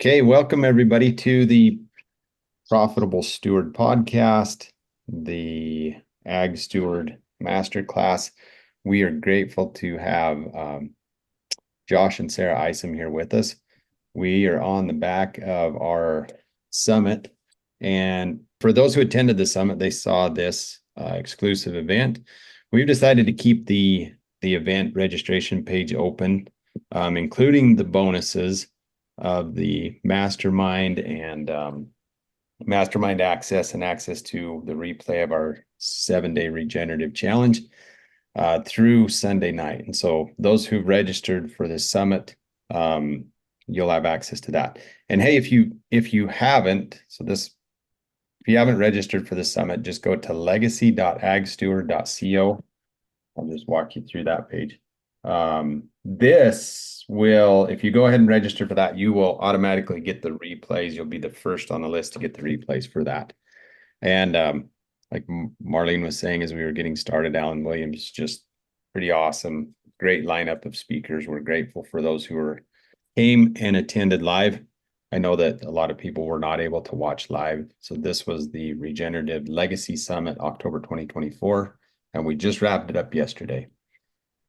Okay, welcome everybody to the Profitable Steward Podcast, the Ag Steward Masterclass. We are grateful to have Josh and Sarah Ison here with us. We are on the back of our summit, and for those who attended the summit, they saw this exclusive event. We've decided to keep the event registration page open, including the bonuses of the mastermind and mastermind access and access to the replay of our 7-day regenerative challenge through Sunday night. And so those who've registered for this summit, you'll have access to that. And hey, if you haven't, if you haven't registered for the summit, just go to legacy.agsteward.co. I'll just walk you through that page. This will, if you go ahead and register for that, you will automatically get the replays. You'll be the first on the list to get the replays for that. And like Marlene was saying, as we were getting started, Alan Williams, just pretty awesome. Great lineup of speakers. We're grateful for those who came and attended live. I know that a lot of people were not able to watch live. So this was the Regenerative Legacy Summit, October 2024. And we just wrapped it up yesterday.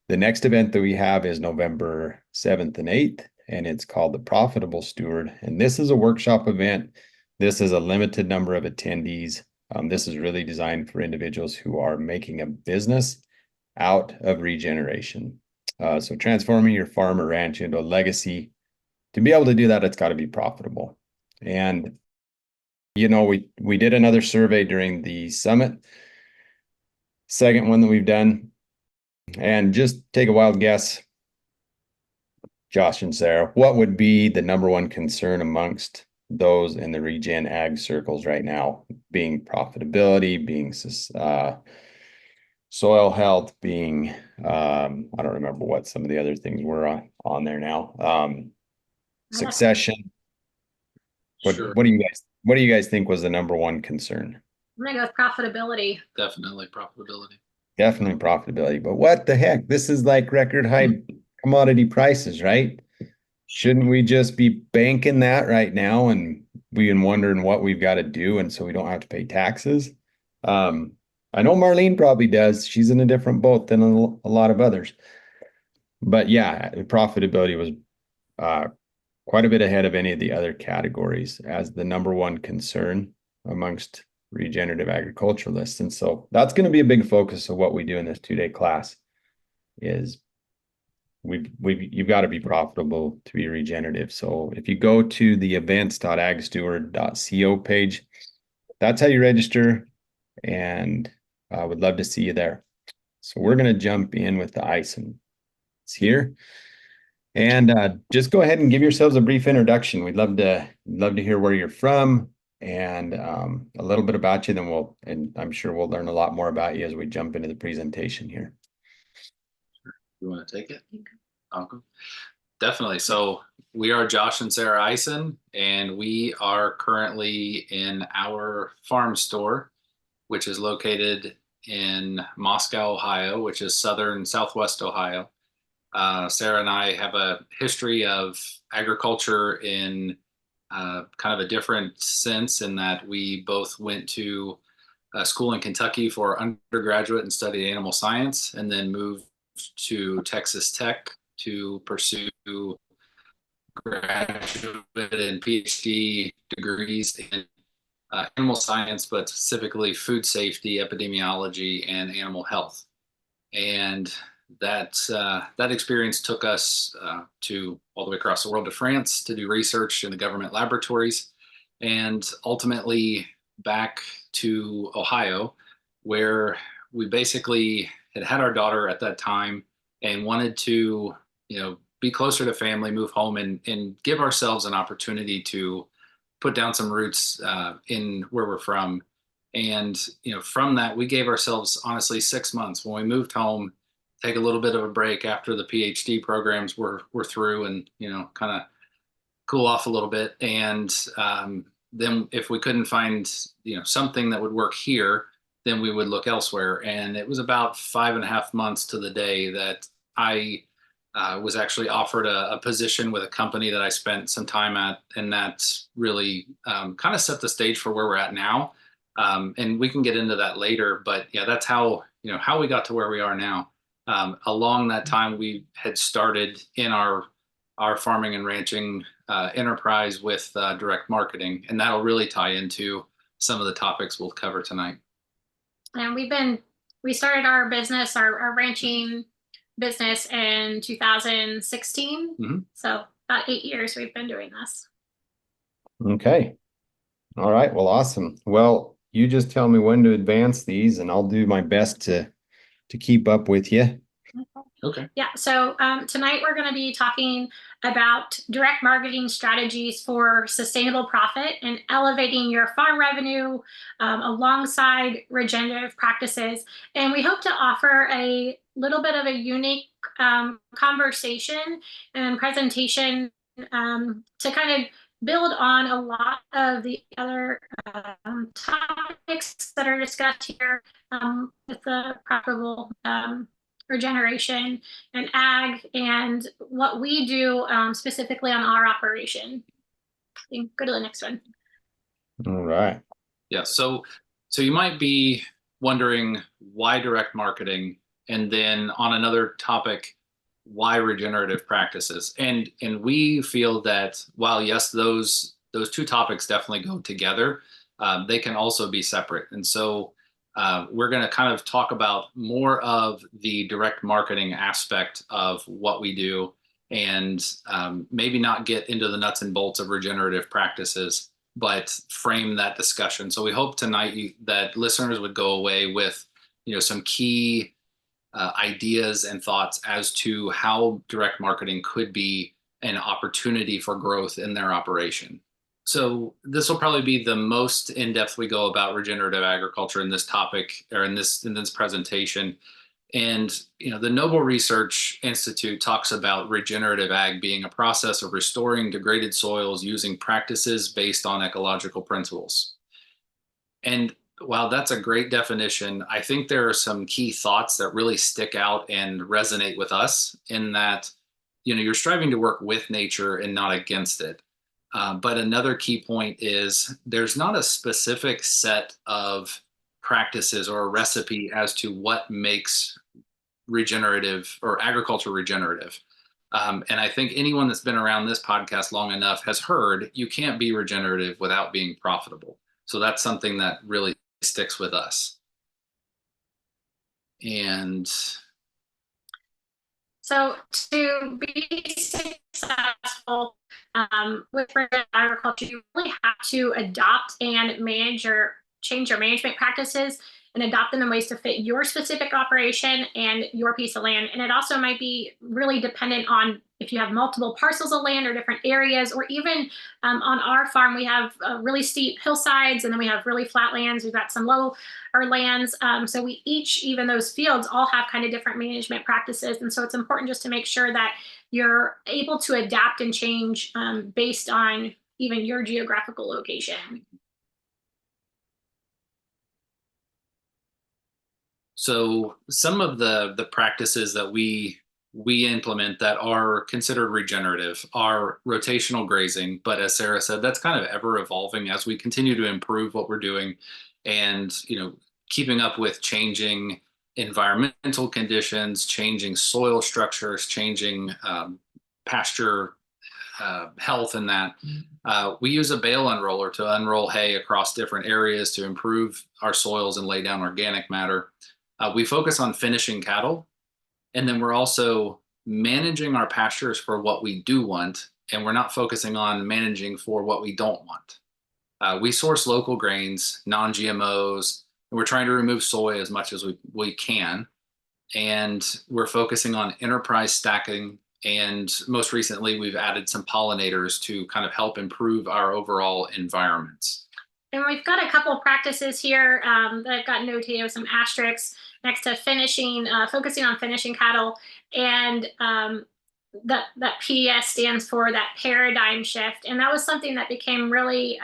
The next event that we have is November 7th and 8th, and it's called the Profitable Steward. And this is a workshop event. This is a limited number of attendees. This is really designed for individuals who are making a business out of regeneration. So transforming your farm or ranch into a legacy. To be able to do that, it's got to be profitable. And, you know, we did another survey during the summit, second one that we've done. And just take a wild guess, Josh and Sarah, what would be the number one concern amongst those in the regen ag circles right now? Being profitability, being soil health, being I don't remember what some of the other things were on there now. Succession. Sure. What do you guys think was the number one concern? I'm gonna go with profitability. Definitely profitability. Definitely profitability. But what the heck? This is like record high commodity prices, right? Shouldn't we just be banking that right now and being wondering what we've got to do, and so we don't have to pay taxes? I know Marlene probably does. She's in a different boat than a lot of others. But yeah, profitability was quite a bit ahead of any of the other categories as the number one concern amongst regenerative agriculturalists. And so that's going to be a big focus of what we do in this 2-day class is you've got to be profitable to be regenerative. So if you go to the events.agsteward.co page, that's how you register, and I would love to see you there. So we're going to jump in with the Ison. It's here. And just go ahead and give yourselves a brief introduction. We'd love to hear where you're from, and a little bit about you, and I'm sure we'll learn a lot more about you as we jump into the presentation here. You want to take it? Uncle? Definitely. So we are Josh and Sarah Ison, and we are currently in our farm store, which is located in Moscow, Ohio, which is southwest Ohio. Sarah and I have a history of agriculture in kind of a different sense, in that we both went to school in Kentucky for undergraduate and studied animal science, and then moved to Texas Tech to pursue graduate and PhD degrees in animal science, but specifically food safety, epidemiology, and animal health. And that experience took us to all the way across the world to France to do research in the government laboratories, and ultimately back to Ohio, where we basically had our daughter at that time and wanted to, be closer to family, move home, and give ourselves an opportunity to put down some roots in where we're from. And, from that, we gave ourselves, honestly, 6 months when we moved home, take a little bit of a break after the PhD programs were through, and, kind of cool off a little bit. And then if we couldn't find, something that would work here, then we would look elsewhere. And it was about 5.5 months to the day that I was actually offered a position with a company that I spent some time at, and that really kind of set the stage for where we're at now. And we can get into that later, but yeah, that's how we got to where we are now. Along that time, we had started in our farming and ranching enterprise with direct marketing, and that'll really tie into some of the topics we'll cover tonight. And we started our business, our ranching business in 2016. Mm-hmm. So about 8 years we've been doing this. Okay. All right. Well, awesome. Well, you just tell me when to advance these and I'll do my best to keep up with you. Okay. Yeah. So tonight we're going to be talking about direct marketing strategies for sustainable profit and elevating your farm revenue alongside regenerative practices. And we hope to offer a little bit of a unique conversation and presentation to kind of build on a lot of the other topics that are discussed here with the profitable regeneration and ag and what we do specifically on our operation. Go to the next one. All right. Yeah. So you might be wondering why direct marketing, and then on another topic, why regenerative practices. And we feel that while yes, those two topics definitely go together, they can also be separate. And so we're going to kind of talk about more of the direct marketing aspect of what we do, and maybe not get into the nuts and bolts of regenerative practices, but frame that discussion. So we hope tonight that listeners would go away with some key ideas and thoughts as to how direct marketing could be an opportunity for growth in their operation. So this will probably be the most in-depth we go about regenerative agriculture in this topic, or in this presentation. And the Noble Research Institute talks about regenerative ag being a process of restoring degraded soils using practices based on ecological principles. And while that's a great definition, I think there are some key thoughts that really stick out and resonate with us, in that you're striving to work with nature and not against it. But another key point is there's not a specific set of practices or a recipe as to what makes regenerative or agriculture regenerative. And I think anyone that's been around this podcast long enough has heard you can't be regenerative without being profitable. So that's something that really sticks with us. And so to be successful with agriculture, you really have to adopt and change your management practices and adopt them in ways to fit your specific operation and your piece of land. And it also might be really dependent on if you have multiple parcels of land or different areas, or even on our farm, we have really steep hillsides, and then we have really flat lands. We've got some lower lands. So we each, even those fields, all have kind of different management practices. And so it's important just to make sure that you're able to adapt and change based on even your geographical location. So some of the practices that we implement that are considered regenerative are rotational grazing. But as Sarah said, that's kind of ever evolving as we continue to improve what we're doing, and keeping up with changing environmental conditions, changing soil structures, changing pasture health, and that we use a bale unroller to unroll hay across different areas to improve our soils and lay down organic matter. We focus on finishing cattle, and then we're also managing our pastures for what we do want, and we're not focusing on managing for what we don't want. We source local grains, non-GMOs, and we're trying to remove soy as much as we can. And we're focusing on enterprise stacking, and most recently we've added some pollinators to kind of help improve our overall environments. And we've got a couple of practices here that I've got notated with some asterisks next to finishing, focusing on finishing cattle. And that PS stands for that paradigm shift. And that was something that became really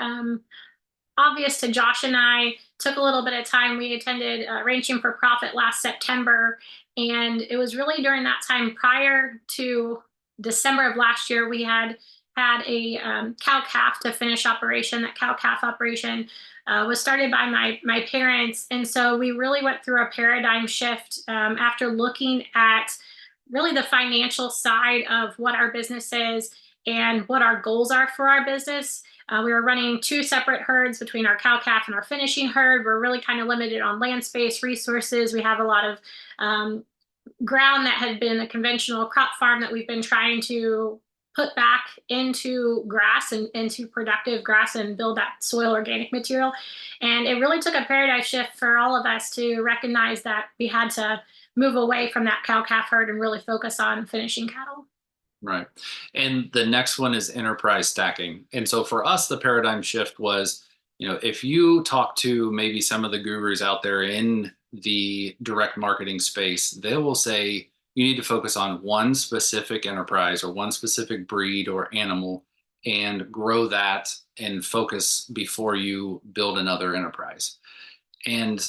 obvious to Josh and I. Took a little bit of time. We attended Ranching for Profit last September, and it was really during that time prior to December of last year, we had a cow-calf to finish operation. That cow-calf operation was started by my parents, and so we really went through a paradigm shift after looking at really the financial side of what our business is and what our goals are for our business. We were running 2 separate herds between our cow-calf and our finishing herd. We're really kind of limited on land space, resources. We have a lot of ground that had been a conventional crop farm that we've been trying to put back into grass and into productive grass and build that soil organic material. And it really took a paradigm shift for all of us to recognize that we had to move away from that cow-calf herd and really focus on finishing cattle. Right. And the next one is enterprise stacking. And so for us, the paradigm shift was, if you talk to maybe some of the gurus out there in the direct marketing space, they will say you need to focus on one specific enterprise or one specific breed or animal and grow that and focus before you build another enterprise. And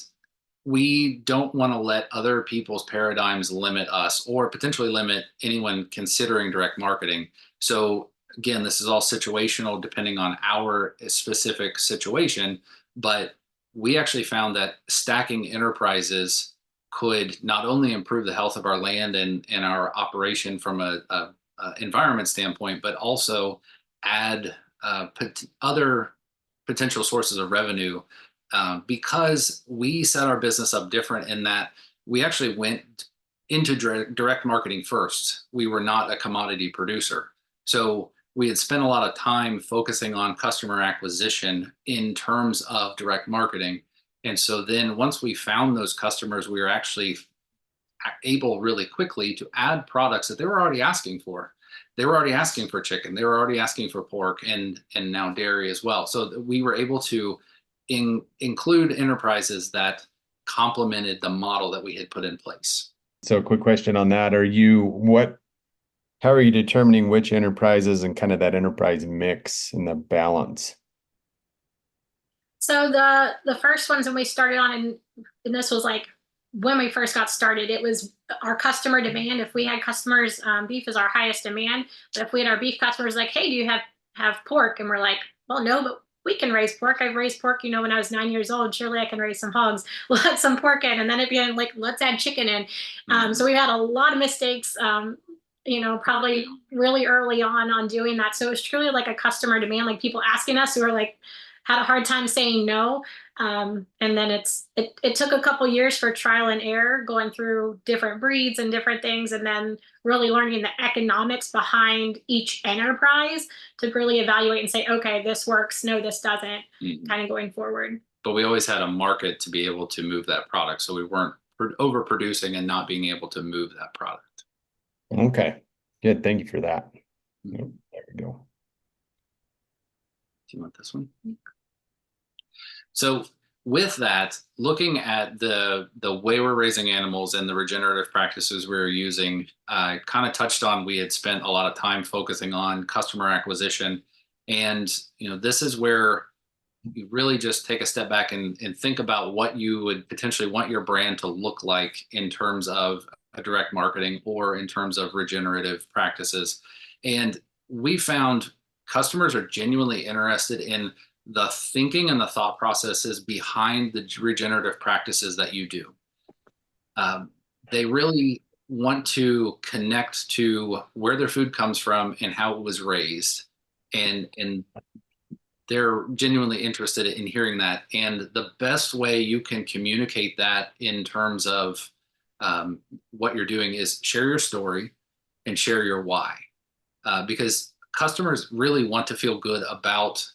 we don't want to let other people's paradigms limit us or potentially limit anyone considering direct marketing. So again, this is all situational depending on our specific situation, but we actually found that stacking enterprises could not only improve the health of our land and our operation from a environment standpoint, but also add other potential sources of revenue. Because we set our business up different in that we actually went into direct marketing first. We were not a commodity producer. So we had spent a lot of time focusing on customer acquisition in terms of direct marketing. And so then once we found those customers, we were actually able really quickly to add products that they were already asking for. They were already asking for chicken. They were already asking for pork and now dairy as well. So we were able to include enterprises that complemented the model that we had put in place. So quick question on that. How are you determining which enterprises and kind of that enterprise mix and the balance? So the first ones when we started on, and this was like when we first got started, it was our customer demand. If we had customers, beef is our highest demand. But if we had our beef customers like, hey, do you have pork? And we're like, well, no, but we can raise pork. I've raised pork, when I was 9 years old. Surely I can raise some hogs. We'll add some pork in. And then it'd be like, let's add chicken in. So we had a lot of mistakes, probably really early on doing that. So it was truly like a customer demand, like people asking us who are like, had a hard time saying no. And then it took a couple years for trial and error, going through different breeds and different things, and then really learning the economics behind each enterprise to really evaluate and say, okay, this works, no, this doesn't, kind of going forward. But we always had a market to be able to move that product. So we weren't overproducing and not being able to move that product. Okay, good. Thank you for that. There we go. Do you want this one? So with that, looking at the way we're raising animals and the regenerative practices we were using, I kind of touched on, we had spent a lot of time focusing on customer acquisition. And, this is where you really just take a step back and think about what you would potentially want your brand to look like in terms of a direct marketing or in terms of regenerative practices. And we found customers are genuinely interested in the thinking and the thought processes behind the regenerative practices that you do. They really want to connect to where their food comes from and how it was raised. And they're genuinely interested in hearing that. And the best way you can communicate that in terms of what you're doing is share your story and share your why. Because customers really want to feel good about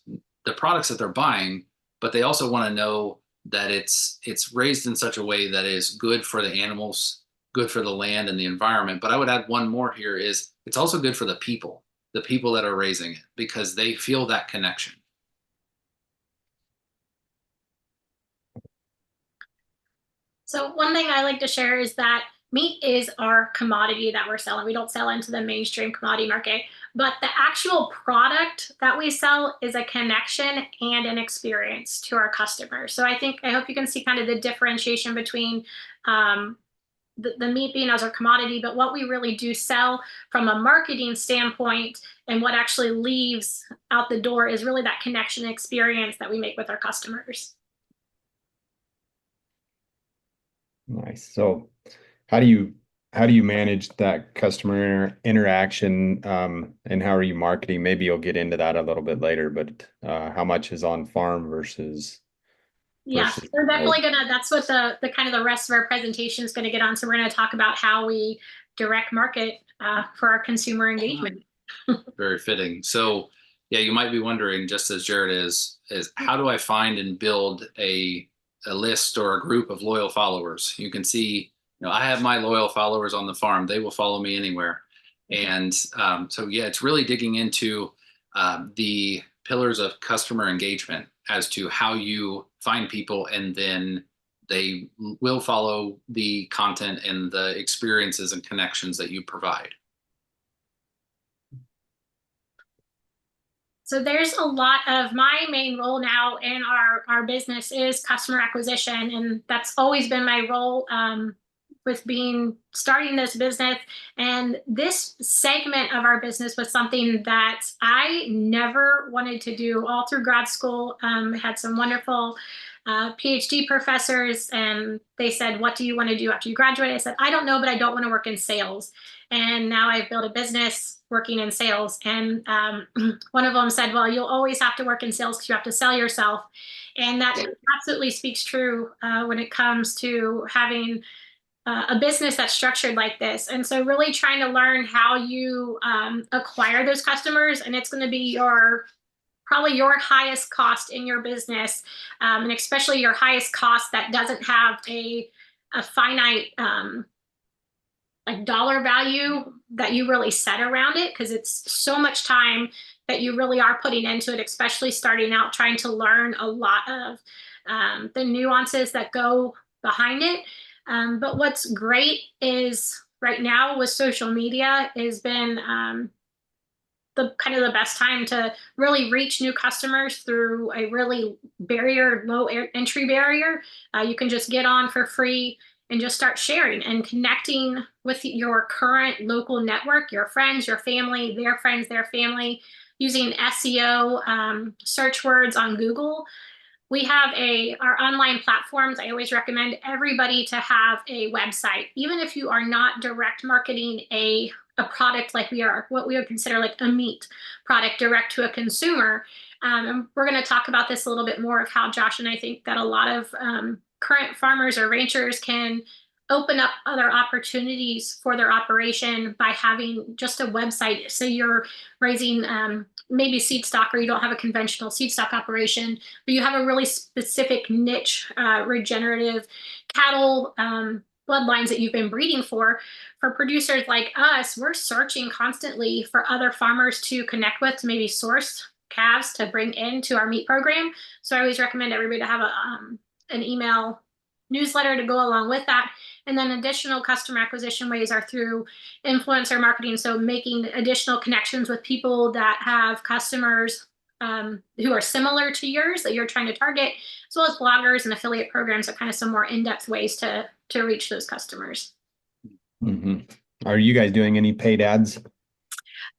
the products that they're buying, but they also want to know that it's raised in such a way that is good for the animals, good for the land and the environment. But I would add one more here is it's also good for the people that are raising it, because they feel that connection. So one thing I like to share is that meat is our commodity that we're selling. We don't sell into the mainstream commodity market, but the actual product that we sell is a connection and an experience to our customers. So I hope you can see kind of the differentiation between the meat being as our commodity, but what we really do sell from a marketing standpoint and what actually leaves out the door is really that connection experience that we make with our customers. Nice. So how do you manage that customer interaction, and how are you marketing? Maybe you'll get into that a little bit later, but how much is on farm versus Yeah, versus we're definitely remote? that's what the kind of the rest of our presentation is going to get on. So we're going to talk about how we direct market for our consumer engagement. Very fitting. So yeah, you might be wondering, just as Jared is how do I find and build a list or a group of loyal followers? You can see, I have my loyal followers on the farm. They will follow me anywhere. And so yeah, it's really digging into the pillars of customer engagement as to how you find people, and then they will follow the content and the experiences and connections that you provide. So there's a lot of my main role now in our business is customer acquisition, and that's always been my role with starting this business. And this segment of our business was something that I never wanted to do all through grad school. I had some wonderful PhD professors, and they said, "What do you want to do after you graduate?" I said, "I don't know, but I don't want to work in sales." And now I've built a business working in sales. And one of them said, "Well, you'll always have to work in sales because you have to sell yourself." And that absolutely speaks true when it comes to having a business that's structured like this. And so really trying to learn how you acquire those customers. And it's going to be probably your highest cost in your business, and especially your highest cost that doesn't have a finite like dollar value that you really set around it, because it's so much time that you really are putting into it, especially starting out trying to learn a lot of the nuances that go behind it. But what's great is right now with social media has been the kind of the best time to really reach new customers through a really low entry barrier. You can just get on for free and just start sharing and connecting with your current local network, your friends, your family, their friends, their family, using SEO, search words on Google. We have our online platforms. I always recommend everybody to have a website, even if you are not direct marketing a product like what we would consider like a meat product direct to a consumer. And we're going to talk about this a little bit more of how Josh and I think that a lot of current farmers or ranchers can open up other opportunities for their operation by having just a website. So you're raising maybe seed stock, or you don't have a conventional seed stock operation, but you have a really specific niche regenerative cattle bloodlines that you've been breeding for. For producers like us, we're searching constantly for other farmers to connect with, to maybe source calves to bring into our meat program. So I always recommend everybody to have an email newsletter to go along with that. And then additional customer acquisition ways are through influencer marketing. So making additional connections with people that have customers who are similar to yours that you're trying to target, as well as bloggers and affiliate programs are kind of some more in-depth ways to reach those customers. Mm-hmm. Are you guys doing any paid ads?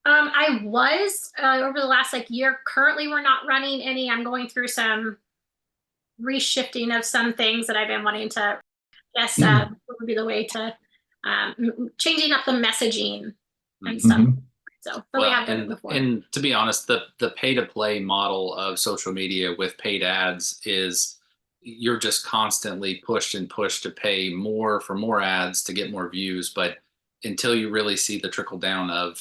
I was over the last year. Currently, we're not running any. I'm going through some reshifting of some things that I've been wanting to, what would be the way to changing up the messaging and stuff. Mm-hmm. So, but we have done it before. And to be honest, the pay to play model of social media with paid ads is you're just constantly pushed to pay more for more ads to get more views. But until you really see the trickle down of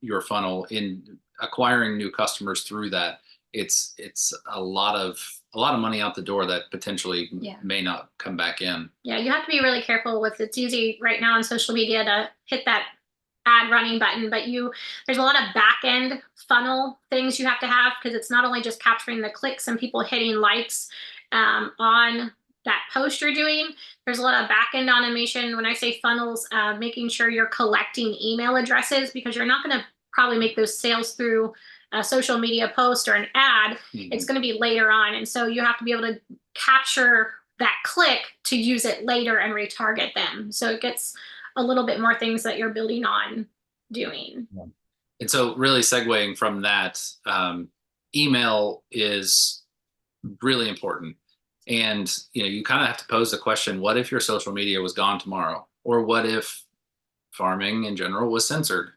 your funnel in acquiring new customers through that, it's a lot of money out the door that potentially may not come back in. Yeah, you have to be really careful with it's easy right now on social media to hit that ad running button, but there's a lot of back end funnel things you have to have, because it's not only just capturing the clicks and people hitting likes on that post you're doing. There's a lot of back end automation. When I say funnels, making sure you're collecting email addresses, because you're not going to probably make those sales through a social media post or an ad. It's going to be later on. And so you have to be able to capture that click to use it later and retarget them. So it gets a little bit more things that you're building on doing. And so really segueing from that, email is really important. And, you kind of have to pose the question, what if your social media was gone tomorrow? Or what if farming in general was censored?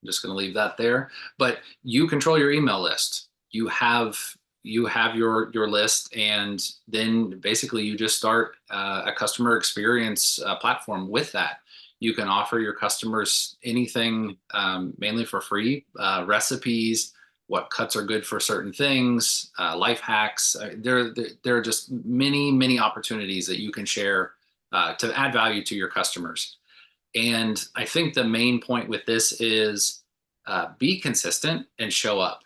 I'm just going to leave that there. But you control your email list. You have your list, and then basically you just start a customer experience platform with that. You can offer your customers anything, mainly for free, recipes, what cuts are good for certain things, life hacks. There are just many opportunities that you can share to add value to your customers. And I think the main point with this is be consistent and show up.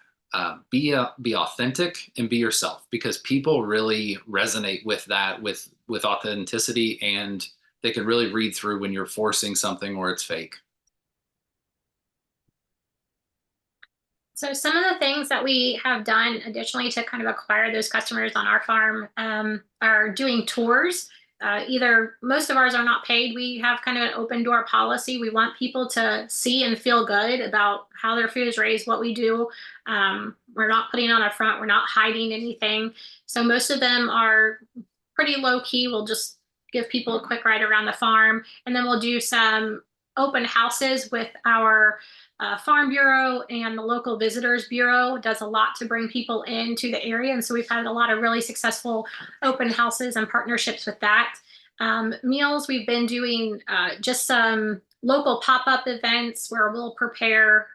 Be authentic and be yourself, because people really resonate with that, with authenticity, and they can really read through when you're forcing something or it's fake. So some of the things that we have done additionally to kind of acquire those customers on our farm are doing tours. Either most of ours are not paid. We have kind of an open door policy. We want people to see and feel good about how their food is raised, what we do. We're not putting on a front. We're not hiding anything. So most of them are pretty low key. We'll just give people a quick ride around the farm. And then we'll do some open houses with our Farm Bureau, and the local Visitors Bureau does a lot to bring people into the area. And so we've had a lot of really successful open houses and partnerships with that. Meals, we've been doing just some local pop-up events where we'll prepare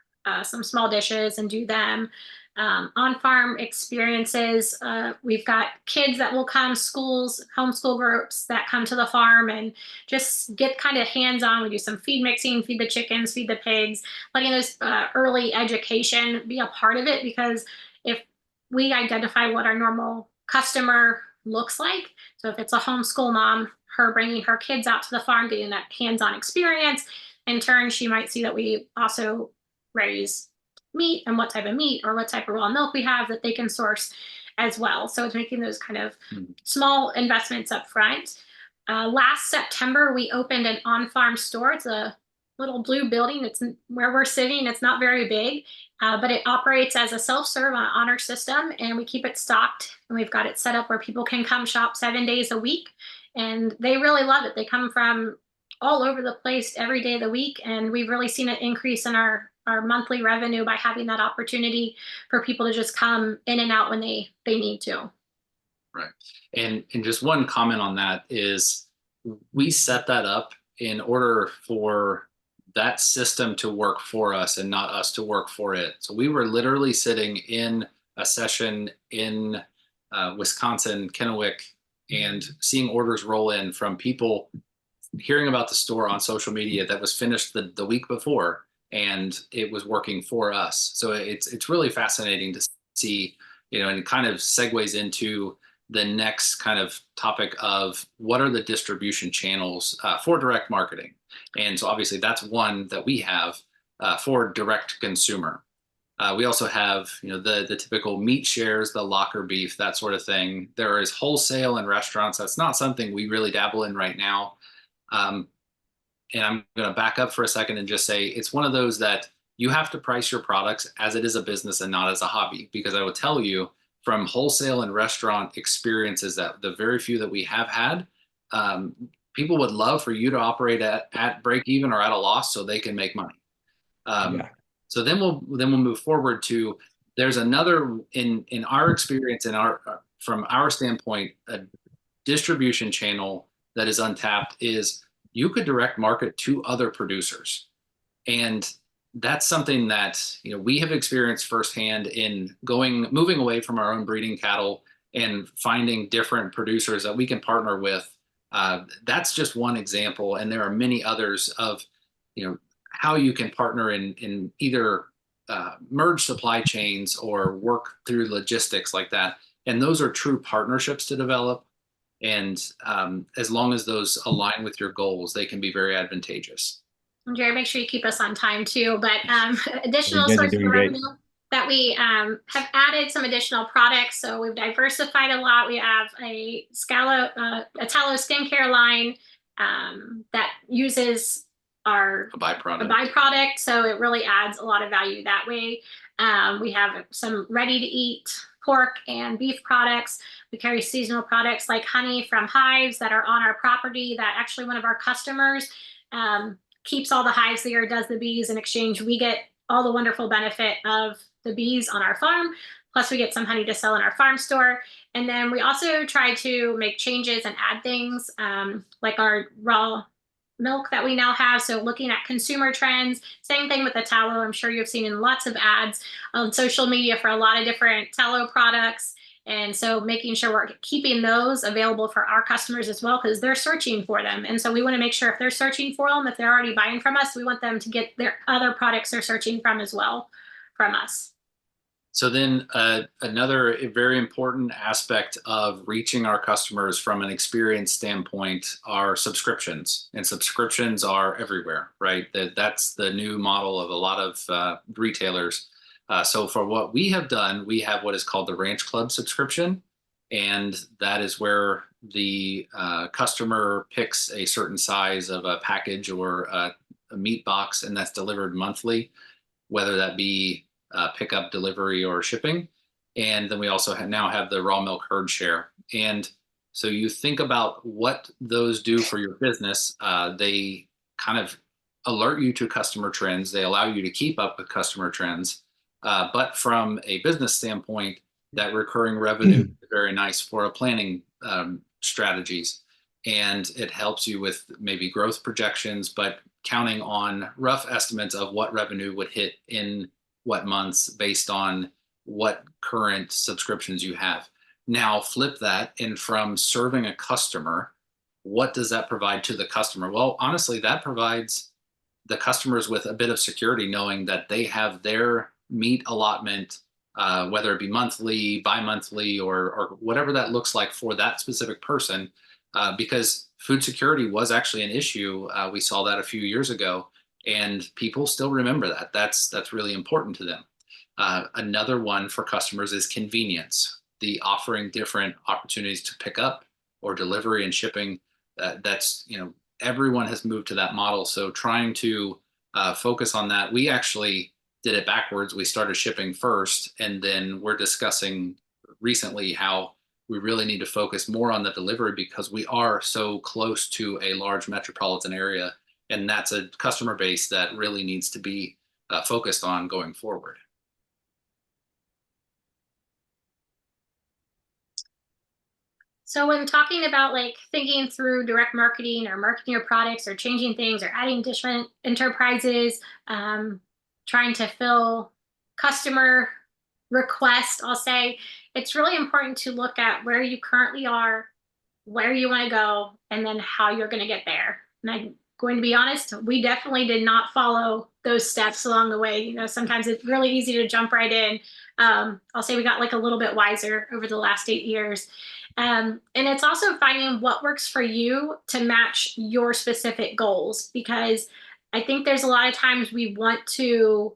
some small dishes and do them. On-farm experiences, we've got kids that will come, schools, homeschool groups that come to the farm and just get kind of hands-on. We do some feed mixing, feed the chickens, feed the pigs, letting those early education be a part of it, because if we identify what our normal customer looks like, so if it's a homeschool mom, her bringing her kids out to the farm, getting that hands-on experience, in turn, she might see that we also raise meat and what type of meat or what type of raw milk we have that they can source as well. So it's making those kind of small investments up front. Last September, we opened an on-farm store. It's a little blue building. It's where we're sitting. It's not very big, but it operates as a self-serve on an honor system, and we keep it stocked. And we've got it set up where people can come shop 7 days a week, and they really love it. They come from all over the place every day of the week, and we've really seen an increase in our monthly revenue by having that opportunity for people to just come in and out when they need to. Right. And just one comment on that is, we set that up in order for that system to work for us and not us to work for it. So we were literally sitting in a session in Wisconsin, Kennewick, and seeing orders roll in from people hearing about the store on social media that was finished the week before, and it was working for us. So it's really fascinating to see, and it kind of segues into the next kind of topic of what are the distribution channels for direct marketing. And so obviously that's one that we have for direct consumer. We also have, the typical meat shares, the locker beef, that sort of thing. There is wholesale and restaurants. That's not something we really dabble in right now. And I'm going to back up for a second and just say it's one of those that you have to price your products as it is a business and not as a hobby, because I will tell you from wholesale and restaurant experiences that the very few that we have had, people would love for you to operate at break even or at a loss so they can make money. So then we'll move forward to, there's another in our experience, from our standpoint, a distribution channel that is untapped is you could direct market to other producers. And that's something that, we have experienced firsthand in moving away from our own breeding cattle and finding different producers that we can partner with. That's just one example. And there are many others of, how you can partner in either merge supply chains or work through logistics like that. And those are true partnerships to develop. And as long as those align with your goals, they can be very advantageous. And Jared, make sure you keep us on time too. But You additional guys are sources of doing great. revenue that we have added some additional products. So we've diversified a lot. We have a tallow skincare line that uses A byproduct. So it really adds a lot of value that way. We have some ready to eat pork and beef products. We carry seasonal products like honey from hives that are on our property that actually one of our customers keeps all the hives there, does the bees. In exchange, we get all the wonderful benefit of the bees on our farm. Plus we get some honey to sell in our farm store. And then we also try to make changes and add things like our raw milk that we now have. So looking at consumer trends, same thing with the tallow. I'm sure you've seen in lots of ads on social media for a lot of different tallow products. And so making sure we're keeping those available for our customers as well, because they're searching for them. And so we want to make sure if they're searching for them, if they're already buying from us, we want them to get their other products they're searching from as well from us. So then another very important aspect of reaching our customers from an experience standpoint are subscriptions. And subscriptions are everywhere, right? That's the new model of a lot of retailers. So for what we have done, we have what is called the Ranch Club subscription. And that is where the customer picks a certain size of a package or a meat box, and that's delivered monthly, whether that be pickup, delivery, or shipping. And then we also now have the raw milk herd share. And so you think about what those do for your business. They kind of alert you to customer trends. They allow you to keep up with customer trends. But from a business standpoint, that recurring revenue is very nice for a planning strategies. And it helps you with maybe growth projections, but counting on rough estimates of what revenue would hit in what months based on what current subscriptions you have. Now flip that, and from serving a customer, what does that provide to the customer? Well, honestly, that provides the customers with a bit of security, knowing that they have their meat allotment, whether it be monthly, bi-monthly, or whatever that looks like for that specific person, because food security was actually an issue. We saw that a few years ago. And people still remember that. That's really important to them. Another one for customers is convenience. The offering different opportunities to pick up or delivery and shipping. Everyone has moved to that model. So trying to focus on that. We actually did it backwards. We started shipping first, and then we're discussing recently how we really need to focus more on the delivery because we are so close to a large metropolitan area. And that's a customer base that really needs to be focused on going forward. So when talking about like thinking through direct marketing or marketing your products or changing things or adding different enterprises, trying to fill customer requests, I'll say it's really important to look at where you currently are, where you want to go, and then how you're going to get there. And I'm going to be honest, we definitely did not follow those steps along the way. Sometimes it's really easy to jump right in. I'll say we got like a little bit wiser over the last 8 years. And it's also finding what works for you to match your specific goals, because I think there's a lot of times we want to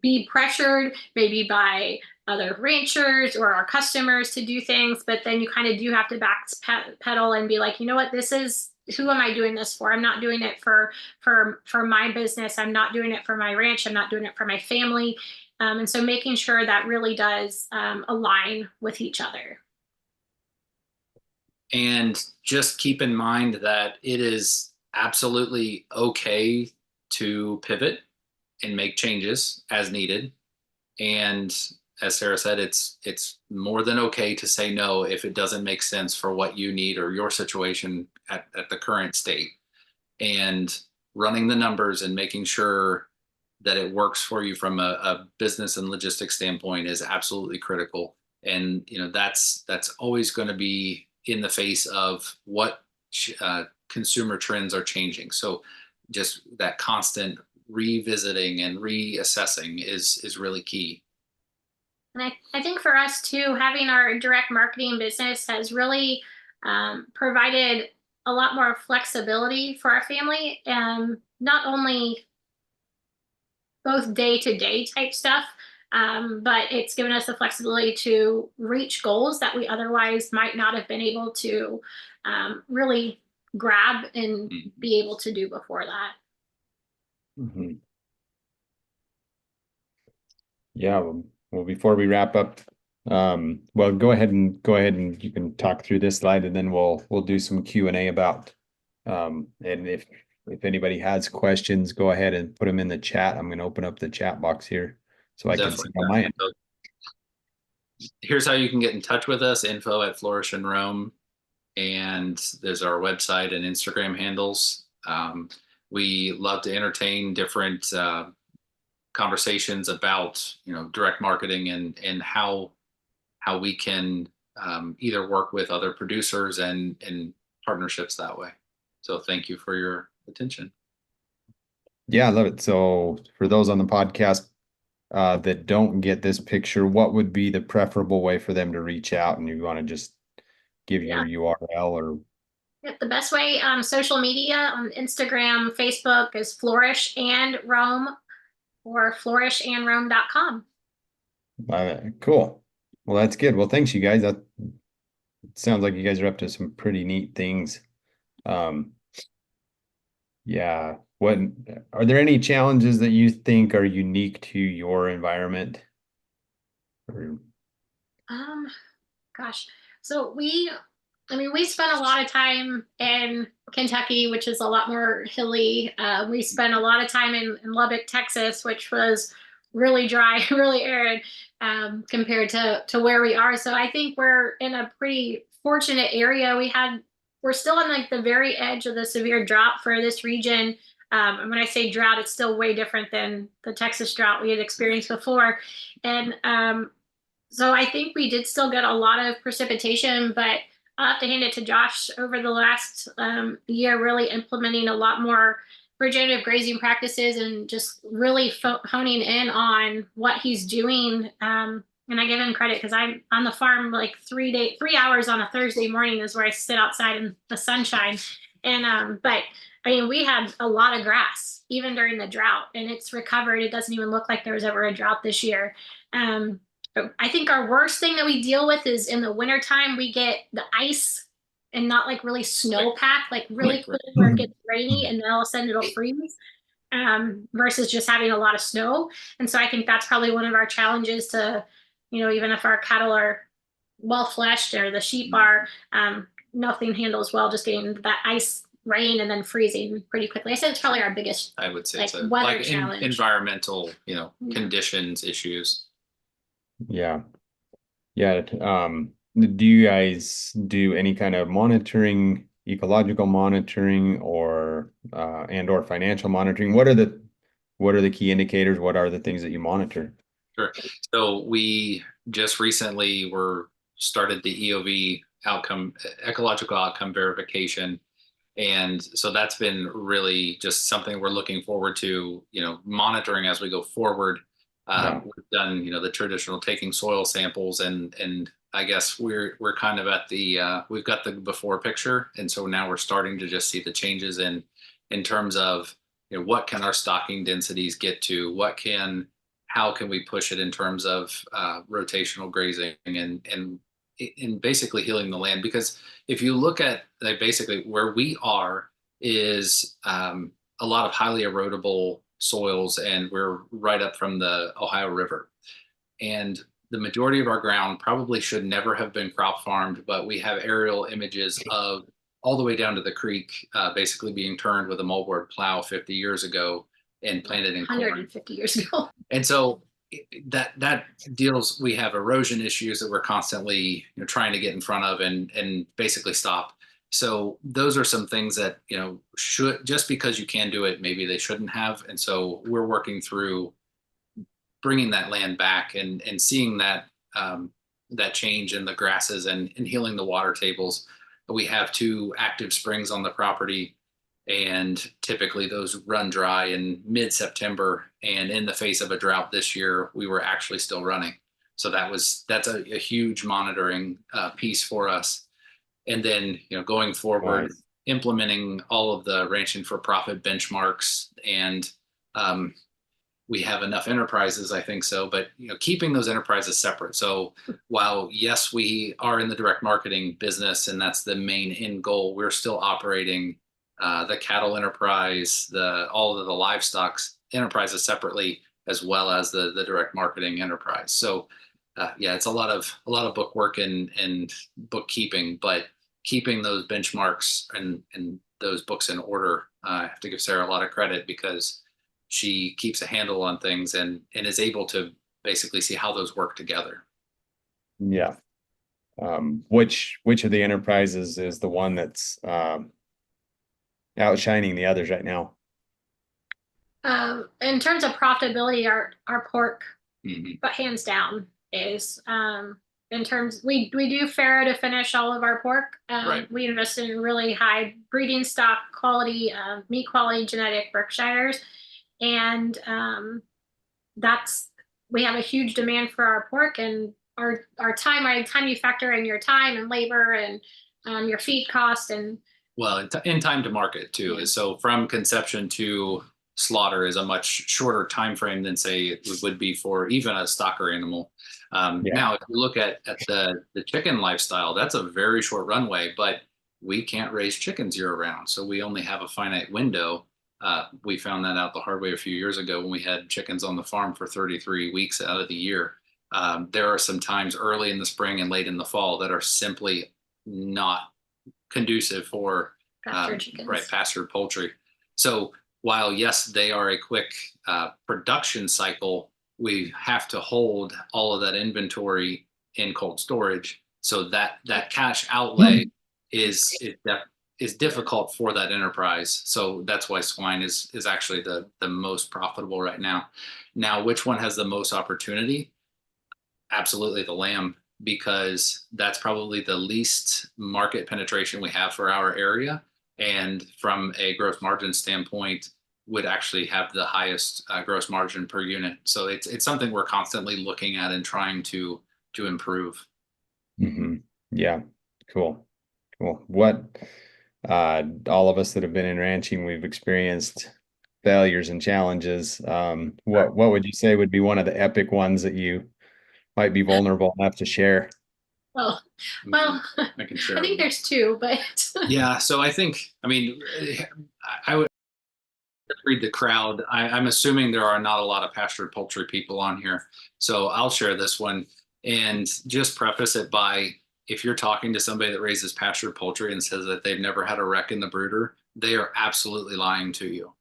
be pressured maybe by other ranchers or our customers to do things, but then you kind of do have to backpedal and be like, you know what, who am I doing this for? I'm not doing it for my business. I'm not doing it for my ranch. I'm not doing it for my family. And so making sure that really does align with each other. And just keep in mind that it is absolutely okay to pivot and make changes as needed. And as Sarah said, it's more than okay to say no if it doesn't make sense for what you need or your situation at the current state. And running the numbers and making sure that it works for you from a business and logistics standpoint is absolutely critical. And that's always going to be in the face of what consumer trends are changing. So just that constant revisiting and reassessing is really key. And I think for us too, having our direct marketing business has really provided a lot more flexibility for our family. Not only both day to day type stuff, but it's given us the flexibility to reach goals that we otherwise might not have been able to really grab and be able to do before that. Mm-hmm. Yeah. Well, before we wrap up, well, go ahead and you can talk through this slide, and then we'll do some Q&A about, and if anybody has questions, go ahead and put them in the chat. I'm going to open up the chat box here so I can see on my end. Here's how you can get in touch with us: info@Flourish and Roam, and there's our website and Instagram handles. We love to entertain different conversations about direct marketing and how we can either work with other producers and partnerships that way. So thank you for your attention. Yeah, I love it. So for those on the podcast that don't get this picture, what would be the preferable way for them to reach out? And you want to just give your URL or? The best way, social media on Instagram, Facebook is Flourish and Roam, or flourishandroam.com. Cool. Well, that's good. Well, thanks, you guys. That sounds like you guys are up to some pretty neat things. Yeah. What are there any challenges that you think are unique to your environment? Or... Gosh. So we spent a lot of time in Kentucky, which is a lot more hilly. We spent a lot of time in Lubbock, Texas, which was really dry, really arid compared to where we are. So I think we're in a pretty fortunate area. We're still on like the very edge of the severe drought for this region. And when I say drought, it's still way different than the Texas drought we had experienced before. And so I think we did still get a lot of precipitation, but I'll have to hand it to Josh over the last year, really implementing a lot more regenerative grazing practices and just really honing in on what he's doing. And I give him credit because I'm on the farm like 3 hours on a Thursday morning is where I sit outside in the sunshine. And but I mean, we had a lot of grass even during the drought, and it's recovered. It doesn't even look like there was ever a drought this year. I think our worst thing that we deal with is in the wintertime, we get the ice and not like really snowpack, like really cold where it gets rainy and then all of a sudden it'll freeze, versus just having a lot of snow. And so I think that's probably one of our challenges to, even if our cattle are well fleshed or the sheep are, nothing handles well just getting that ice, rain, and then freezing pretty quickly. I said it's probably our biggest, I would say, like, so weather challenge. Environmental, conditions issues. Yeah. Do you guys do any kind of monitoring, ecological monitoring, or or financial monitoring? What are the key indicators? What are the things that you monitor? Sure. So we just recently started the EOV ecological outcome verification. And so that's been really just something we're looking forward to, monitoring as we go forward. We've done, the traditional taking soil samples, and I guess we're kind of at we've got the before picture. And so now we're starting to just see the changes in terms of, what can our stocking densities get to? How can we push it in terms of rotational grazing and basically healing the land? Because if you look at basically where we are is a lot of highly erodible soils, and we're right up from the Ohio River. And the majority of our ground probably should never have been crop farmed, but we have aerial images of all the way down to the creek, basically being turned with a moldboard plow 50 years ago and planted in 150 years ago. And so that deals, we have erosion issues that we're constantly trying to get in front of and basically stop. So those are some things that, should, just because you can do it, maybe they shouldn't have. And so we're working through bringing that land back and seeing that change in the grasses and healing the water tables. We have 2 active springs on the property, and typically those run dry in mid-September. And in the face of a drought this year, we were actually still running. So that's a huge monitoring piece for us. And then, going forward, Nice. implementing all of the ranching for profit benchmarks, and we have enough enterprises, I think so, but keeping those enterprises separate. So while yes, we are in the direct marketing business and that's the main end goal, we're still operating the cattle enterprise, all of the livestock enterprises separately, as well as the direct marketing enterprise. So yeah, it's a lot of book work and bookkeeping, but keeping those benchmarks and those books in order. I have to give Sarah a lot of credit because she keeps a handle on things and is able to basically see how those work together. Yeah. Which of the enterprises is the one that's outshining the others right now? In terms of profitability, our pork, Mm-hmm. hands down, is in terms we do farrow to finish all of our pork. Right. We invest in really high breeding stock quality, meat quality genetic Berkshires, and we have a huge demand for our pork, and our time. By the time you factor in your time and labor and your feed cost, and well, in time to market too. Yeah. So from conception to slaughter is a much shorter time frame than say it would be for even a stocker animal. Now, if you look at the chicken lifestyle, that's a very short runway, but we can't raise chickens year round. So we only have a finite window. We found that out the hard way a few years ago when we had chickens on the farm for 33 weeks out of the year. There are some times early in the spring and late in the fall that are simply not conducive for pastured chickens. pastured poultry. So while yes, they are a quick production cycle, we have to hold all of that inventory in cold storage. So that cash outlay is difficult for that enterprise. So that's why swine is actually the most profitable right now. Now, which one has the most opportunity? Absolutely the lamb, because that's probably the least market penetration we have for our area. And from a gross margin standpoint, would actually have the highest gross margin per unit. So it's something we're constantly looking at and trying to improve. Mm-hmm. Yeah. Cool. What all of us that have been in ranching, we've experienced failures and challenges. What would you say would be one of the epic ones that you might be vulnerable enough to share? Well, I can share. I think there's two, but yeah. So I would read the crowd. I'm assuming there are not a lot of pastured poultry people on here, so I'll share this one and just preface it by, if you're talking to somebody that raises pastured poultry and says that they've never had a wreck in the brooder, they are absolutely lying to you.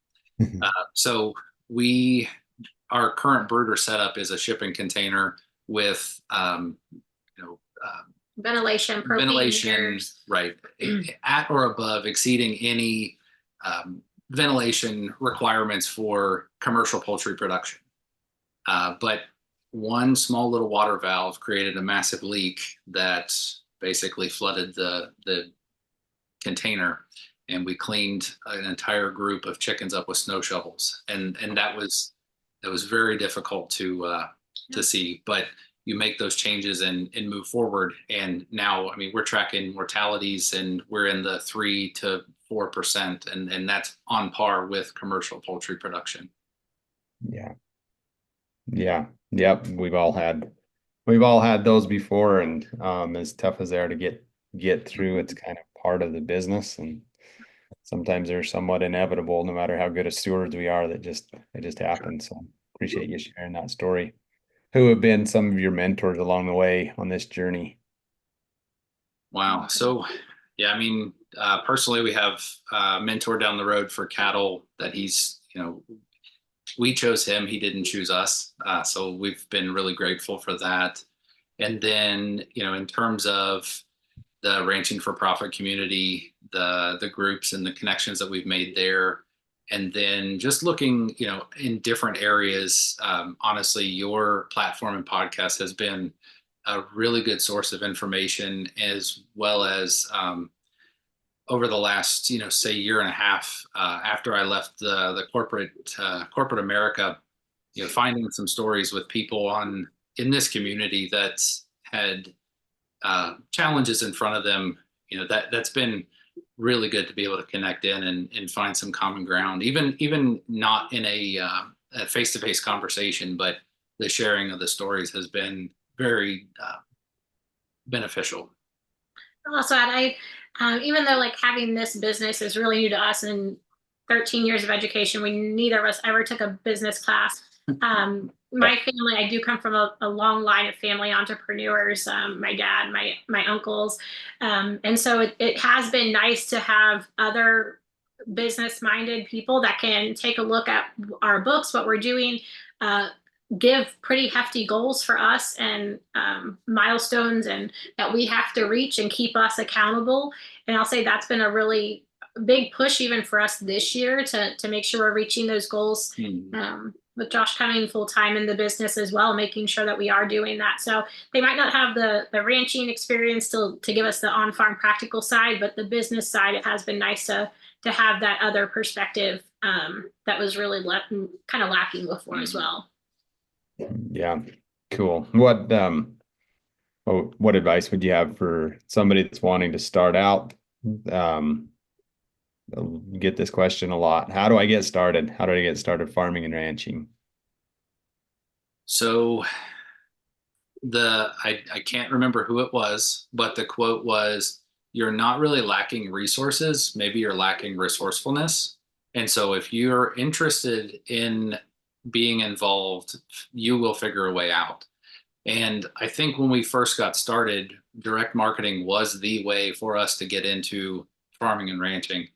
So our current brooder setup is a shipping container with ventilation, right, at or above exceeding any ventilation requirements for commercial poultry production. But one small little water valve created a massive leak that basically flooded the container, and we cleaned an entire group of chickens up with snow shovels, and that was very difficult to see. But you make those changes and move forward. And now, we're tracking mortalities, and we're in the 3 to 4%, and that's on par with commercial poultry production. Yeah. Yep. We've all had those before, and as tough as they are to get through, it's kind of part of the business, and sometimes they're somewhat inevitable, no matter how good of stewards we are. It just happens. So appreciate you sharing that story. Who have been some of your mentors along the way on this journey? Wow. So yeah, personally, we have a mentor down the road for cattle that we chose him. He didn't choose us. So we've been really grateful for that. And then, in terms of the ranching for profit community, the groups and the connections that we've made there, and then just looking, in different areas, honestly, your platform and podcast has been a really good source of information, as well as over the last, say year and a half, after I left the corporate America, finding some stories with people on in this community that's had challenges in front of them, that's been really good to be able to connect in and find some common ground, even not in a face-to-face conversation, but the sharing of the stories has been very beneficial. Also, even though like having this business is really new to us and 13 years of education, we neither of us ever took a business class. My family, I do come from a long line of family entrepreneurs. My dad, my uncles, and so it has been nice to have other business-minded people that can take a look at our books, what we're doing, give pretty hefty goals for us and milestones and that we have to reach and keep us accountable. And I'll say that's been a really big push even for us this year to make sure we're reaching those goals. With Josh coming full time in the business as well, making sure that we are doing that. So they might not have the ranching experience to give us the on-farm practical side, but the business side, it has been nice to have that other perspective that was really kind of lacking before as well. Yeah, cool. What advice would you have for somebody that's wanting to start out? Get this question a lot. How do I get started? How do I get started farming and ranching? So I can't remember who it was, but the quote was, "You're not really lacking resources, maybe you're lacking resourcefulness." And so if you're interested in being involved, you will figure a way out. And I think when we first got started, direct marketing was the way for us to get into farming and ranching.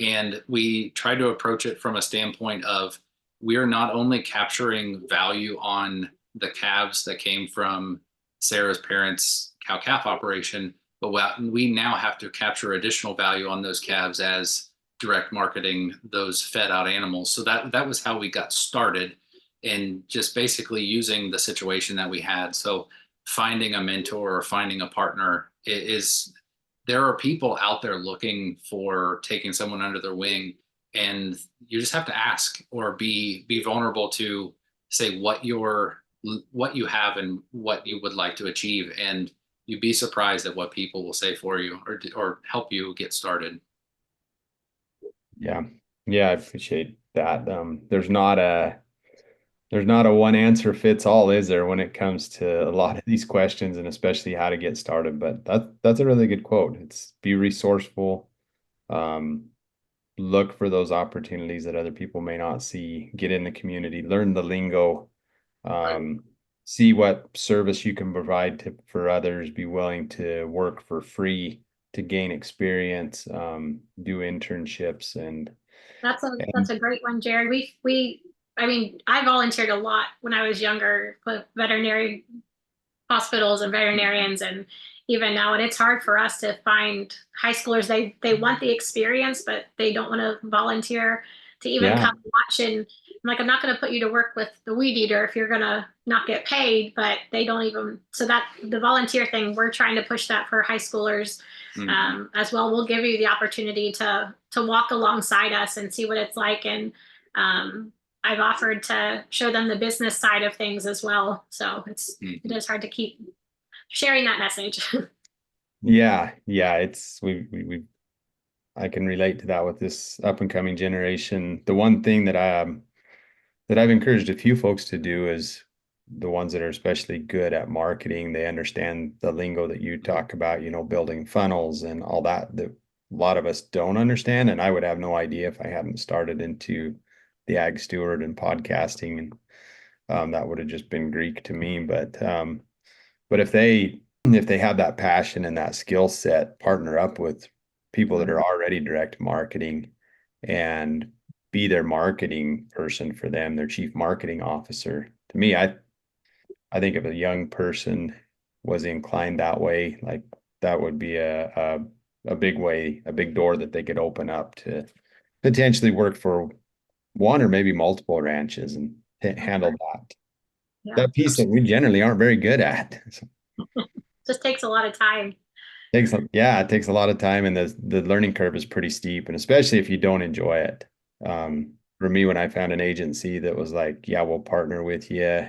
And we tried to approach it from a standpoint of, we're not only capturing value on the calves that came from Sarah's parents' cow-calf operation, but we now have to capture additional value on those calves as direct marketing those fed out animals. So that was how we got started, and just basically using the situation that we had. So finding a mentor or finding a partner there are people out there looking for taking someone under their wing, and you just have to ask or be vulnerable to say what you have and what you would like to achieve. And you'd be surprised at what people will say for you or help you get started. Yeah. I appreciate that. There's not a one answer fits all, is there, when it comes to a lot of these questions, and especially how to get started? But that's a really good quote. It's be resourceful, look for those opportunities that other people may not see, get in the community, learn the lingo, see what service you can provide for others, be willing to work for free to gain experience, do internships. And that's a great one, Jared. I mean, I volunteered a lot when I was younger with veterinary hospitals and veterinarians, and even now, and it's hard for us to find high schoolers. They want the experience, but they don't want to volunteer to even come watch. And I'm like, I'm not going to put you to work with the weed eater if you're going to not get paid, but they don't even, so that the volunteer thing, we're trying to push that for high schoolers as well. We'll give you the opportunity to walk alongside us and see what it's like. And I've offered to show them the business side of things as well. So it is hard to keep sharing that message. Yeah. It's I can relate to that with this up and coming generation. The one thing that I've encouraged a few folks to do is the ones that are especially good at marketing. They understand the lingo that you talk about, building funnels and all that a lot of us don't understand. And I would have no idea if I hadn't started into the ag steward and podcasting, and that would have just been Greek to me. But if they have that passion and that skill set, partner up with people that are already direct marketing and be their marketing person for them, their chief marketing officer. To me, I think if a young person was inclined that way, like that would be a big door that they could open up to potentially work for one or maybe multiple ranches and handle that piece that we generally aren't very good at. Just takes a lot of time. It takes a lot of time, and the learning curve is pretty steep, and especially if you don't enjoy it. For me, when I found an agency that was like, yeah, we'll partner with you,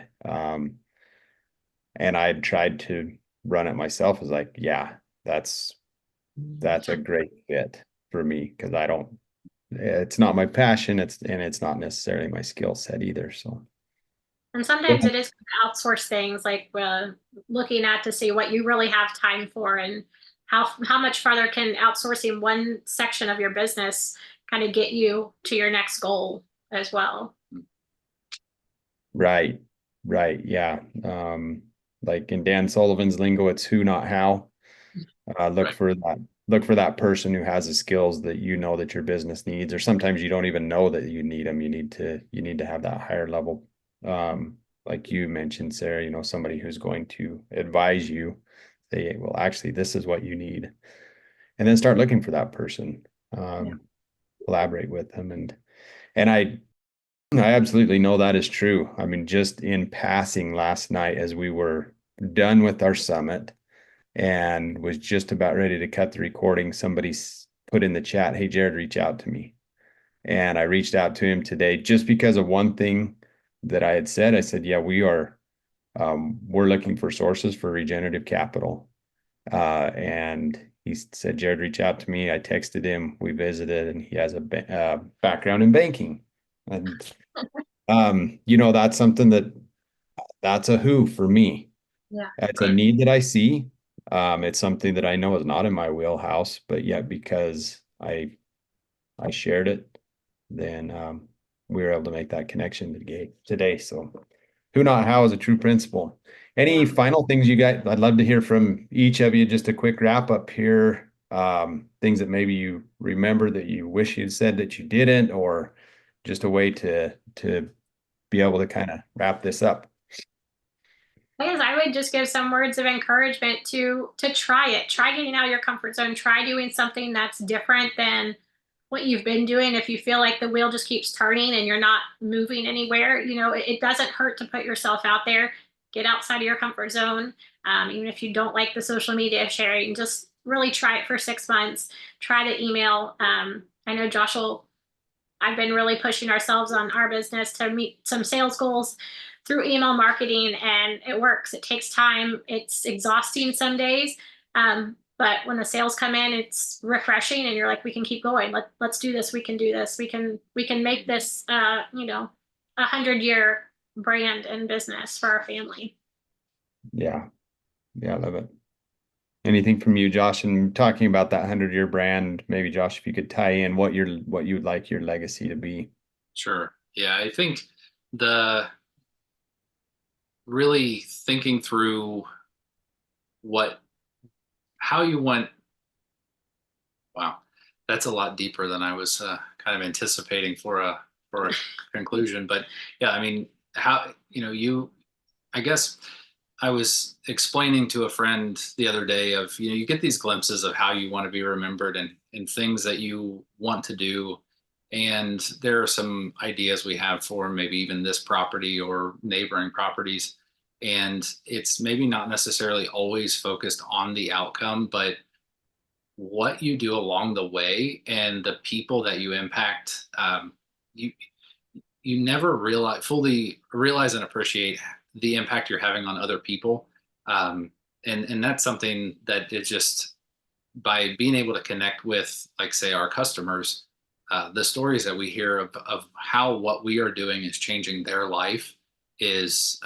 And I tried to run it myself. I was like, yeah, that's a great fit for me because it's not my passion. It's not necessarily my skill set either. So, And sometimes it is good to outsource things, like looking at to see what you really have time for, and how much farther can outsourcing one section of your business kind of get you to your next goal as well. right, yeah. Like in Dan Sullivan's lingo, it's who, not how. Look Right. for that. Look for that person who has the skills that you know that your business needs, or sometimes you don't even know that you need them. You need to have that higher level, like you mentioned, Sarah. Somebody who's going to advise you, say, well, actually, this is what you need, and then start looking for that person. Collaborate with them, and I absolutely know that is true. I mean, just in passing last night as we were done with our summit and was just about ready to cut the recording, somebody put in the chat, "Hey, Jared, reach out to me." And I reached out to him today just because of one thing that I had said. I said, yeah, we're looking for sources for regenerative capital. And he said, Jared, reach out to me. I texted him, we visited, and he has a background in banking. And, that's something that's a who for me. Yeah. It's a need that I see. It's something that I know is not in my wheelhouse, but yet because I shared it, then we were able to make that connection today. So who, not how is a true principle. Any final things you guys? I'd love to hear from each of you. Just a quick wrap up here. Things that maybe you remember that you wish you'd said that you didn't, or just a way to be able to kind of wrap this up. I guess I would just give some words of encouragement to try it. Try getting out of your comfort zone. Try doing something that's different than what you've been doing. If you feel like the wheel just keeps turning and you're not moving anywhere, it doesn't hurt to put yourself out there. Get outside of your comfort zone. Even if you don't like the social media sharing, just really try it for 6 months. Try to email. I know I've been really pushing ourselves on our business to meet some sales goals through email marketing, and it works. It takes time. It's exhausting some days. But when the sales come in, it's refreshing, and you're like, we can keep going. Let's do this. We can do this. We can make this, 100-year brand and business for our family. Yeah. I love it. Anything from you, Josh? And talking about that 100-year brand, maybe Josh, if you could tie in what you'd like your legacy to be. Sure. Yeah, I think really thinking through how you want. Wow, that's a lot deeper than I was kind of anticipating for a conclusion. But yeah, I mean, I guess I was explaining to a friend the other day of, you get these glimpses of how you want to be remembered and things that you want to do. And there are some ideas we have for maybe even this property or neighboring properties. And it's maybe not necessarily always focused on the outcome, but what you do along the way and the people that you impact. You never fully realize and appreciate the impact you're having on other people. And that's something that is just by being able to connect with, like, say, our customers, the stories that we hear of how what we are doing is changing their life is,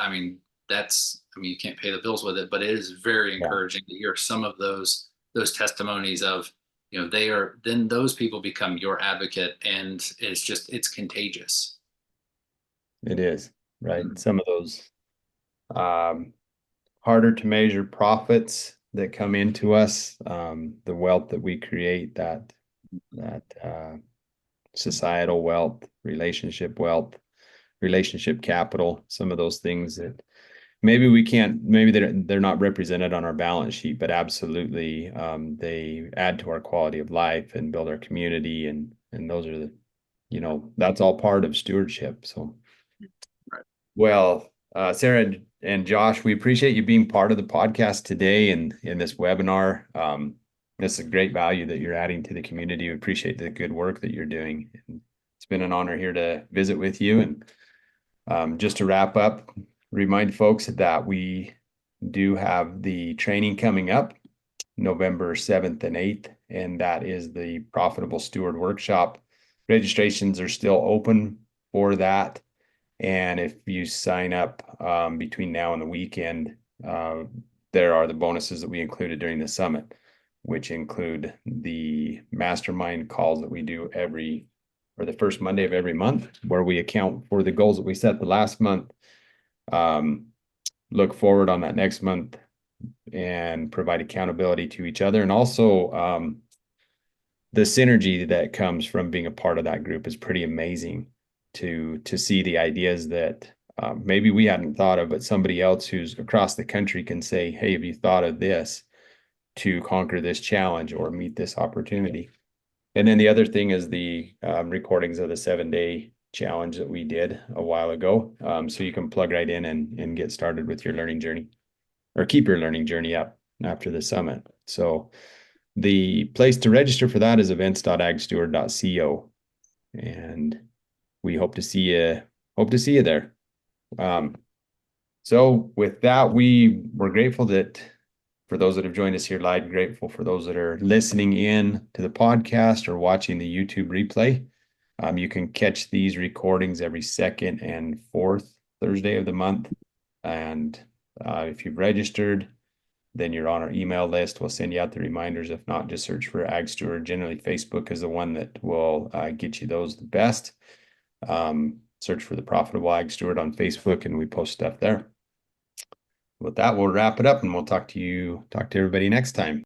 you can't pay the bills with it, but it is very encouraging to hear some of those testimonies of, then those people become your advocate, and it's contagious. It is, right? Mm-hmm. Some of those harder to measure profits that come into us, the wealth that we create, that societal wealth, relationship capital, some of those things that maybe they're not represented on our balance sheet, but absolutely they add to our quality of life and build our community, and those are that's all part of stewardship. So right. Well, Sarah and Josh, we appreciate you being part of the podcast today and in this webinar. This is great value that you're adding to the community. We appreciate the good work that you're doing. And it's been an honor here to visit with you. And just to wrap up, remind folks that we do have the training coming up November 7th and 8th, and that is the Profitable Steward Workshop. Registrations are still open for that. And if you sign up between now and the weekend, there are the bonuses that we included during the summit, which include the mastermind calls that we do the first Monday of every month, where we account for the goals that we set the last month, look forward on that next month, and provide accountability to each other. And also the synergy that comes from being a part of that group is pretty amazing to see the ideas that maybe we hadn't thought of, but somebody else who's across the country can say, hey, have you thought of this to conquer this challenge or meet this opportunity? And then the other thing is the recordings of the 7-day challenge that we did a while ago. So you can plug right in and get started with your learning journey, or keep your learning journey up after the summit. So the place to register for that is events.agsteward.co. And we hope to see you there. So with that, we're grateful that for those that have joined us here live, grateful for those that are listening in to the podcast or watching the YouTube replay. You can catch these recordings every second and fourth Thursday of the month. And if you've registered, then you're on our email list. We'll send you out the reminders. If not, just search for Ag Steward. Generally, Facebook is the one that will get you those the best. Search for the Profitable Ag Steward on Facebook, and we post stuff there. With that, we'll wrap it up, and we'll talk to everybody next time.